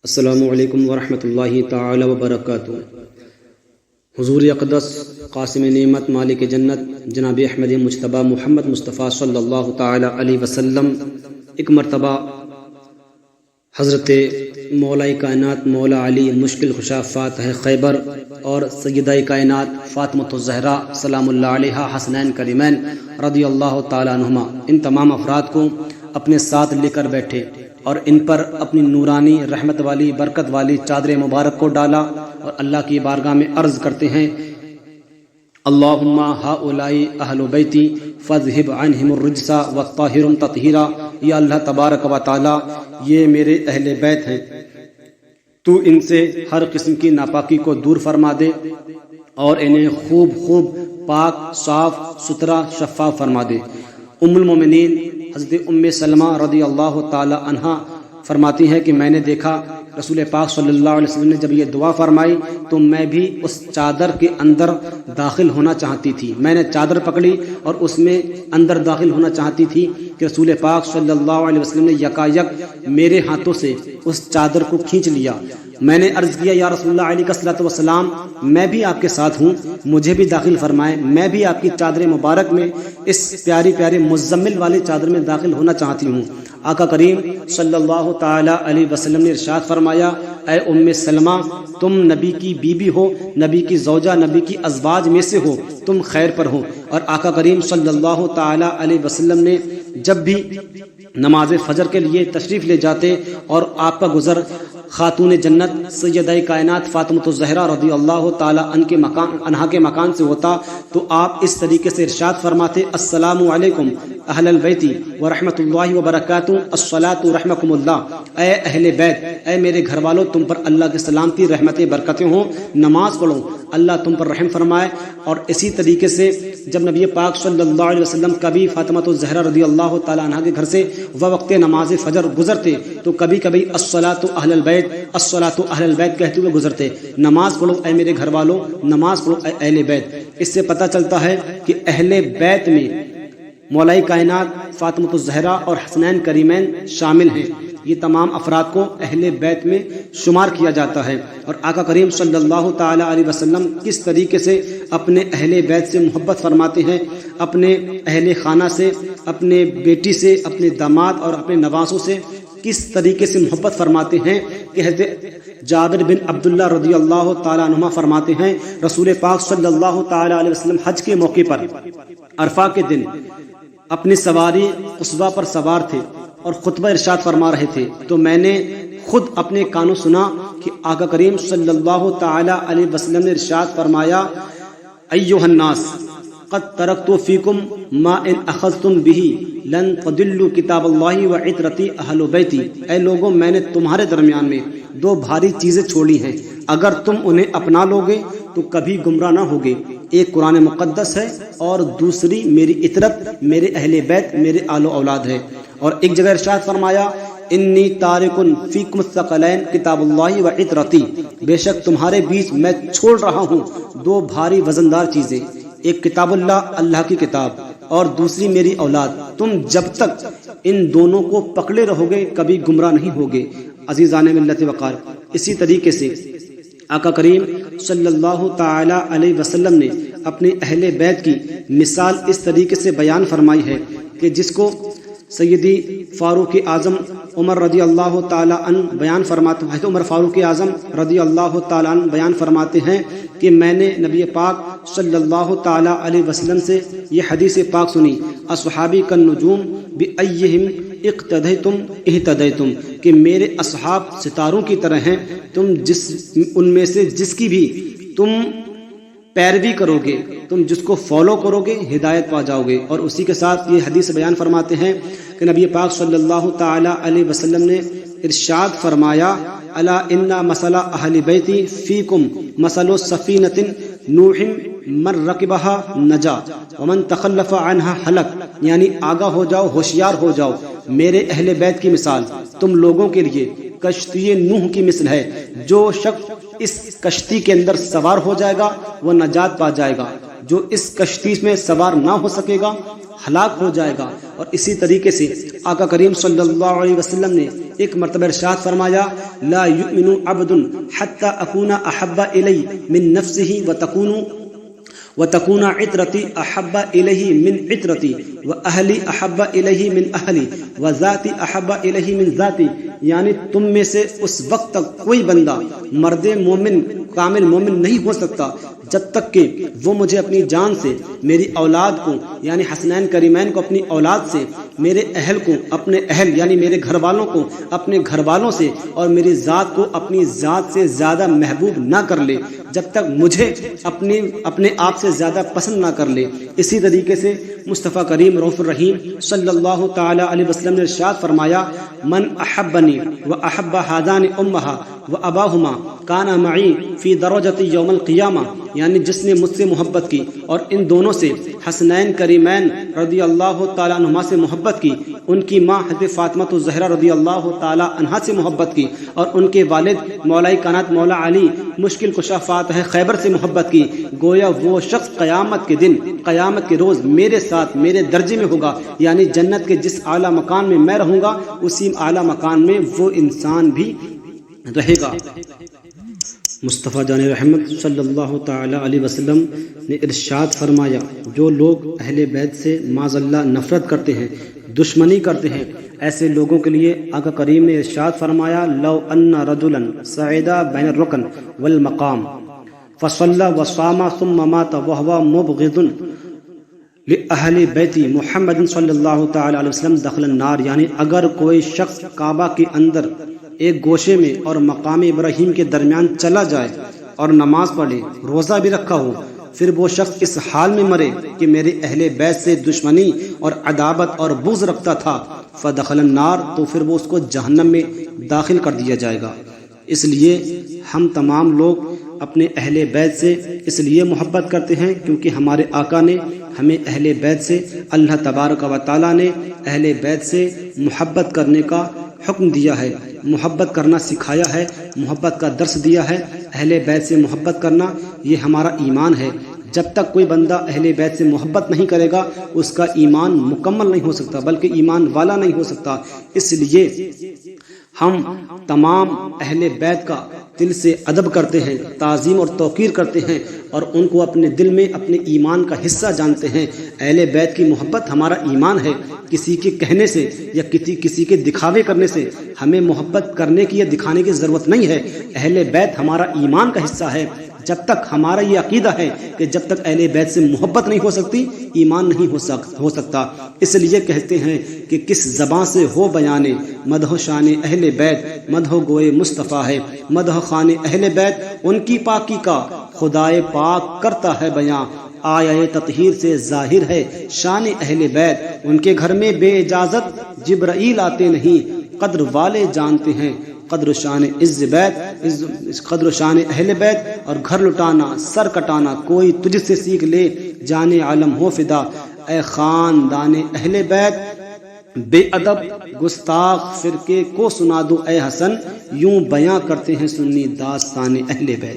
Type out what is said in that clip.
السلام علیکم ورحمۃ اللہ تعالی وبرکاتہ۔ حضور اقدس قاسم نعمت مالک جنت جناب احمد مجتبیٰ محمد مصطفیٰ صلی اللہ تعالی علیہ وسلم ایک مرتبہ حضرت مولا کائنات مولا علی مشکل کشا فاتح خیبر اور سیدہ کائنات فاطمۃ الزہرا سلام اللہ علیہا حسنین کریمین رضی اللہ تعالی عنہما ان تمام افراد کو اپنے ساتھ لے کر بیٹھے اور ان پر اپنی نورانی رحمت والی برکت والی چادر مبارک کو ڈالا اور اللہ کی بارگاہ میں عرض کرتے ہیں، اللہم ہؤلاء اہل بیتی فاذھب عنہم الرجس وطہرہم تطہیرا۔ یا اللہ تبارک و تعالی، یہ میرے اہل بیت ہیں، تو ان سے ہر قسم کی ناپاکی کو دور فرما دے اور انہیں خوب پاک صاف ستھرا شفاف فرما دے۔ ام المومنین حضرت ام سلمہ رضی اللہ تعالی عنہا فرماتی ہیں کہ میں نے دیکھا رسول پاک صلی اللہ علیہ وسلم نے جب یہ دعا فرمائی تو میں بھی اس چادر کے اندر داخل ہونا چاہتی تھی۔ میں نے چادر پکڑی اور اس میں اندر داخل ہونا چاہتی تھی کہ رسول پاک صلی اللہ علیہ وسلم نے یکایک میرے ہاتھوں سے اس چادر کو کھینچ لیا۔ میں نے عرض کیا، یا رسول اللہ علیہ الصلوۃ والسلام، میں بھی آپ کے ساتھ ہوں، مجھے بھی داخل فرمائیں، میں بھی آپ کی چادر مبارک میں اس پیاری مزمل والی چادر میں داخل ہونا چاہتی ہوں۔ آقا کریم صلی اللہ تعالی علیہ وسلم نے ارشاد فرمایا، اے ام سلمہ، تم نبی کی بیوی ہو، نبی کی زوجہ، نبی کی ازواج میں سے ہو، تم خیر پر ہو۔ اور آقا کریم صلی اللہ تعالی علیہ وسلم نے جب بھی نماز فجر کے لیے تشریف لے جاتے اور آپ کا گزر خاتون جنت سیدہ کائنات فاطمۃ الزہرا رضی اللہ تعالی عنہا کے مکان سے ہوتا تو آپ اس طریقے سے ارشاد فرماتے، السلام علیکم اہل البیت ورحمۃ اللہ وبرکاتہ، الصلاۃ رحمکم اللہ۔ اے اہل بیت، اے میرے گھر والوں، تم پر اللہ کی سلامتی رحمتیں برکتیں ہوں، نماز پڑھو، اللہ تم پر رحم فرمائے۔ اور اسی طریقے سے جب نبی پاک صلی اللہ علیہ وسلم کبھی فاطمۃ الزہرا رضی اللہ تعالی عنہا کے گھر سے وقت نماز فجر گزرتے تو کبھی الصلاۃ اہل البیت، الصلاۃ اہل البیت کہتے ہوئے گزرتے، نماز پڑھو اے میرے گھر والوں، نماز پڑھو اے اہل بیت۔ اس سے پتہ چلتا ہے کہ اہل بیت میں مولا کائنات فاطمۃ الزہرا اور حسنین کریمین شامل ہیں۔ یہ تمام افراد کو اہل بیت میں شمار کیا جاتا ہے۔ اور آقا کریم صلی اللہ تعالی علیہ وسلم کس طریقے سے اپنے اہل بیت سے محبت فرماتے ہیں، اپنے اہل خانہ سے، اپنے بیٹی سے، اپنے داماد اور اپنے نواسوں سے کس طریقے سے محبت فرماتے ہیں کہ حضرت جابر بن عبداللہ رضی اللہ تعالی عنہما فرماتے ہیں، رسول پاک صلی اللہ تعالی علیہ وسلم حج کے موقع پر عرفہ کے دن اپنی سواری قصبہ پر سوار تھے اور خطبہ ارشاد فرما رہے تھے تو میں نے خود اپنے کانوں سنا کہ آقا کریم صلی اللہ تعالی علیہ وسلم نے ارشاد فرمایا، ایھا الناس قد ترکت فیکم ما ان اخذتم به لن تضلوا کتاب اللہ وعترتی اہل بیتی۔ اے لوگوں، میں نے تمہارے درمیان میں دو بھاری چیزیں چھوڑی ہیں، اگر تم انہیں اپنا لوگے تو کبھی گمراہ نہ ہوگے۔ ایک قرآن مقدس ہے اور دوسری میری عطرت، میرے اہل بیت، میرے آل و اولاد ہے۔ اور ایک جگہ ارشاد فرمایا، انی تارک فیکم الثقلین کتاب اللہ وعطرتی، بے شک تمہارے بیچ میں چھوڑ رہا ہوں دو بھاری وزندار چیزیں، ایک کتاب اللہ، اللہ کی کتاب، اور دوسری میری اولاد۔ تم جب تک ان دونوں کو پکڑے رہو گے کبھی گمراہ نہیں ہوگے۔ عزیزان ملت وقار، اسی طریقے سے آقا کریم صلی اللہ تعالی علیہ وسلم نے اپنے اہل بیت کی مثال اس طریقے سے بیان فرمائی ہے کہ جس کو سیدی فاروق اعظم عمر رضی اللہ تعالی عنہ بیان فرماتے ہیں، عمر فاروق اعظم رضی اللہ تعالی عنہ بیان فرماتے ہیں کہ میں نے نبی پاک صلی اللہ تعالی علیہ وسلم سے یہ حدیث پاک سنی، اصحابی کالنجوم بأیہم اقتدیتم اہتدیتم، کہ میرے اصحاب ستاروں کی طرح ہیں، تم ان میں سے جس کی بھی تم پیروی کرو گے، تم جس کو فالو کرو گے، ہدایت پا جاؤ گے۔ اور اسی کے ساتھ یہ حدیث بیان فرماتے ہیں کہ نبی پاک صلی اللہ تعالی علیہ وسلم نے ارشاد فرمایا، الا ان مثل اہل بیتی فیکم مثل سفینۃ نوح من رکبها نجا ومن تخلف عنها ہلک، یعنی آگاہ ہو جاؤ، ہوشیار ہو جاؤ، میرے اہل بیت کی مثال تم لوگوں کے لیے کشتی نوح کی مثل ہے، جو شخص اس کشتی کے اندر سوار ہو جائے گا وہ نجات پا جائے گا، جو اس کشتی میں سوار نہ ہو سکے گا ہلاک ہو جائے گا۔ اور اسی طریقے سے آقا کریم صلی اللہ علیہ وسلم نے ایک مرتبہ ارشاد فرمایا لا یؤمن عبد حتی اکون احب الی من نفسه وتكون عطرتي احب اليه من عطرتي واهلي احب اليه من اهلي وذاتي احب اليه من ذاتي، یعنی تم میں سے اس وقت تک کوئی بندہ مرد مومن کامل مومن نہیں ہو سکتا جب تک کہ وہ مجھے اپنی جان سے، میری اولاد کو یعنی حسنین کریمین کو اپنی اولاد سے، میرے اہل کو اپنے اہل یعنی میرے گھر والوں کو اپنے گھر والوں سے، اور میری ذات کو اپنی ذات سے زیادہ محبوب نہ کر لے، جب تک مجھے اپنے آپ سے زیادہ پسند نہ کر لے۔ اسی طریقے سے مصطفیٰ کریم رؤوف الرحیم صلی اللہ تعالی علیہ وسلم نے ارشاد فرمایا من احبنی واحب ہذان امہا واباہما کان معی فی درجۃ یوم القیامہ، یعنی جس نے مجھ سے محبت کی اور ان دونوں سے حسنین کریمین رضی اللہ تعالیٰ عنہما سے محبت کی، ان کی ماں حضرت فاطمہ الزہرا رضی اللہ تعالیٰ عنہا سے محبت کی، اور ان کے والد مولا کائنات مولا علی مشکل کشا فاتح خیبر سے محبت کی، گویا وہ شخص قیامت کے دن قیامت کے روز میرے ساتھ میرے درجے میں ہوگا، یعنی جنت کے جس اعلیٰ مکان میں میں رہوں گا اسی اعلیٰ مکان میں وہ انسان بھی رہے گا۔ مصطفیٰ جان رحمت صلی اللہ تعالی علیہ وسلم نے ارشاد فرمایا جو لوگ اہل بیت سے معاذ اللہ نفرت کرتے ہیں، دشمنی کرتے ہیں، ایسے لوگوں کے لیے آقا کریم نے ارشاد فرمایا لو ان رجلا صعد بین الرکن والمقام فصلى وصام ثم مات وهو مبغض لأہل بیتی محمد صلی اللہ تعالی علیہ وسلم دخل النار، یعنی اگر کوئی شخص کعبہ کے اندر ایک گوشے میں اور مقام ابراہیم کے درمیان چلا جائے اور نماز پڑھے، روزہ بھی رکھا ہو، پھر وہ شخص اس حال میں مرے کہ میرے اہل بیت سے دشمنی اور عداوت اور بغض رکھتا تھا، فدخل النار، تو پھر وہ اس کو جہنم میں داخل کر دیا جائے گا۔ اس لیے ہم تمام لوگ اپنے اہل بیت سے اس لیے محبت کرتے ہیں کیونکہ ہمارے آقا نے ہمیں اہل بیت سے، اللہ تبارک و تعالیٰ نے اہل بیت سے محبت کرنے کا حکم دیا ہے، محبت کرنا سکھایا ہے، محبت کا درس دیا ہے۔ اہل بیت سے محبت کرنا یہ ہمارا ایمان ہے۔ جب تک کوئی بندہ اہل بیت سے محبت نہیں کرے گا اس کا ایمان مکمل نہیں ہو سکتا، بلکہ ایمان والا نہیں ہو سکتا۔ اس لیے ہم تمام اہل بیت کا دل سے ادب کرتے ہیں، تعظیم اور توقیر کرتے ہیں، اور ان کو اپنے دل میں اپنے ایمان کا حصہ جانتے ہیں۔ اہل بیت کی محبت ہمارا ایمان ہے۔ کسی کے کہنے سے یا کسی کے دکھاوے کرنے سے ہمیں محبت کرنے کی یا دکھانے کی ضرورت نہیں ہے۔ اہل بیت ہمارا ایمان کا حصہ ہے۔ جب تک ہمارا یہ عقیدہ ہے کہ جب تک اہل بیت سے محبت نہیں ہو سکتی ایمان نہیں ہو سکتا، اس لیے کہتے ہیں کہ کس زبان سے ہو بیانے مدح شان اہل بیت، مدح گوئے مصطفیٰ ہے، مدح خان اہل بیت ان کی پاکی کا خدائے پاک کرتا ہے بیاں، آیا تطہیر سے ظاہر ہے شان اہل بیت، ان کے گھر میں بے اجازت جبرائیل آتے نہیں، قدر والے جانتے ہیں قدر شان عز بیت، قدر شان اہل بیت، اور گھر لٹانا سر کٹانا کوئی تجھ سے سیکھ لے جانے عالم ہو فدا، اے خاندان اہل بیت بے ادب گستاخ فرقے کو سنا دو اے حسن، یوں بیاں کرتے ہیں سنی داستان اہل بیت۔